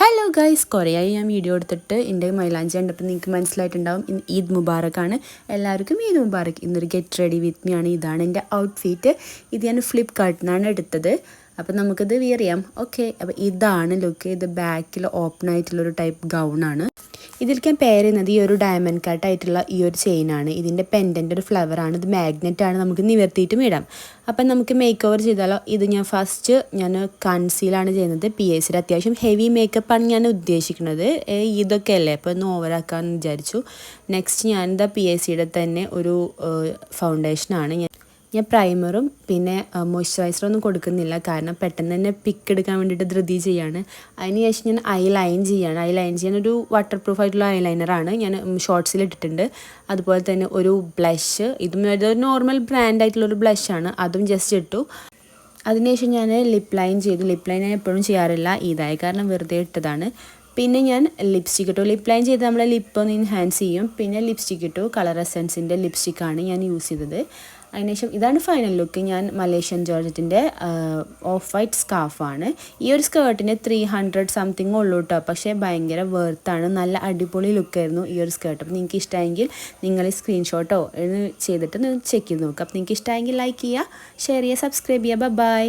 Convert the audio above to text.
Hello guys, കുറേയായി ഞാൻ video എടുത്തിട്ട് എൻ്റെ മൈലാഞ്ചി കണ്ടപ്പോൾ നിങ്ങൾക്ക് മനസ്സിലായിട്ടുണ്ടാവും. ഇന്ന് ഈദ് മുബാറക്കാണ്. എല്ലാവർക്കും ഈദ് മുബാറക്ക്. ഇന്നൊരു ഗെറ്റ് റെഡി വിത്ത് മീ ആണ്. ഇതാണ് എൻ്റെ ഔട്ട്ഫിറ്റ്. ഇത് ഞാൻ ഫ്ലിപ്കാർട്ടിൽ നിന്നാണ് എടുത്തത്. അപ്പോൾ നമുക്കിത് വിയർ ചെയ്യാം. ഓക്കെ, അപ്പോൾ ഇതാണ് ലുക്ക്. ഇത് ബാക്കിൽ ഓപ്പൺ ആയിട്ടുള്ളൊരു ടൈപ്പ് ഗൗണാണ്. ഇതിലേക്ക് ഞാൻ പെയർ ചെയ്യുന്നത് ഈ ഒരു ഡയമണ്ട് കട്ടായിട്ടുള്ള ഈ ഒരു ചെയിനാണ്. ഇതിൻ്റെ പെൻഡൻ്റ് ഒരു ഫ്ലവറാണ്. ഇത് മാഗ്നറ്റാണ്, നമുക്ക് നിവർത്തിയിട്ടും ഇടാം. അപ്പം നമുക്ക് മേക്ക് ഓവർ ചെയ്താലോ. ഇത് ഞാൻ കൺസീലാണ് ചെയ്യുന്നത്. PACയുടെ അത്യാവശ്യം ഹെവി മേക്കപ്പാണ് ഞാൻ ഉദ്ദേശിക്കുന്നത്. ഇതൊക്കെ അല്ലേ, അപ്പോൾ ഒന്ന് ഓവറാക്കാമെന്ന് വിചാരിച്ചു. നെക്സ്റ്റ് ഞാനിതാ PACയുടെ തന്നെ ഒരു ഫൗണ്ടേഷനാണ്. ഞാൻ പ്രൈമറും പിന്നെ മോയ്സ്ചറൈസറൊന്നും കൊടുക്കുന്നില്ല, കാരണം പെട്ടെന്ന് തന്നെ പിക്ക് എടുക്കാൻ വേണ്ടിയിട്ട് ധൃതി ചെയ്യാണ്. അതിനുശേഷം ഞാൻ ഐ ലൈൻ ചെയ്യാൻ ഒരു വാട്ടർ പ്രൂഫ് ആയിട്ടുള്ള ഐ ലൈനറാണ് ഞാൻ ഷോർട്സിൽ ഇട്ടിട്ടുണ്ട്. അതുപോലെ തന്നെ ഒരു ബ്ലഷ്, ഇതും ഒരു നോർമൽ ബ്രാൻഡായിട്ടുള്ളൊരു ബ്ലഷാണ്, അതും ജസ്റ്റ് ഇട്ടു. അതിനുശേഷം ഞാൻ ലിപ്പ് ലൈൻ ചെയ്തു. ലിപ്പ് ലൈൻ ഞാൻ എപ്പോഴും ചെയ്യാറില്ല, ഇതായ കാരണം വെറുതെ ഇട്ടതാണ്. പിന്നെ ഞാൻ ലിപ്സ്റ്റിക് ഇട്ടു. ലിപ്പ് ലൈൻ ചെയ്ത് നമ്മളെ ലിപ്പ് ഒന്ന് എൻഹാൻസ് ചെയ്യും. പിന്നെ ലിപ്സ്റ്റിക് ഇട്ടു. കളർ എസൻസിൻ്റെ ലിപ്സ്റ്റിക്കാണ് ഞാൻ യൂസ് ചെയ്തത്. അതിനുശേഷം ഇതാണ് ഫൈനൽ ലുക്ക്. ഞാൻ മലേഷ്യൻ ജോർജറ്റിൻ്റെ ഓഫ് വൈറ്റ് സ്കാർഫാണ്. ഈ ഒരു സ്കേർട്ടിന് 300 സംതിങ് ഉള്ളൂ കേട്ടോ, പക്ഷേ ഭയങ്കര വെർത്താണ്. നല്ല അടിപൊളി ലുക്കായിരുന്നു ഈ ഒരു സ്കേർട്ട്. അപ്പോൾ നിങ്ങൾക്ക് ഇഷ്ടമെങ്കിൽ നിങ്ങൾ സ്ക്രീൻഷോട്ടോ ചെയ്തിട്ട് ചെക്ക് ചെയ്ത് നോക്കുക. അപ്പോൾ നിങ്ങൾക്ക് ഇഷ്ടമെങ്കിൽ ലൈക്ക് ചെയ്യുക, ഷെയർ ചെയ്യുക, സബ്സ്ക്രൈബ് ചെയ്യുക. ബൈ.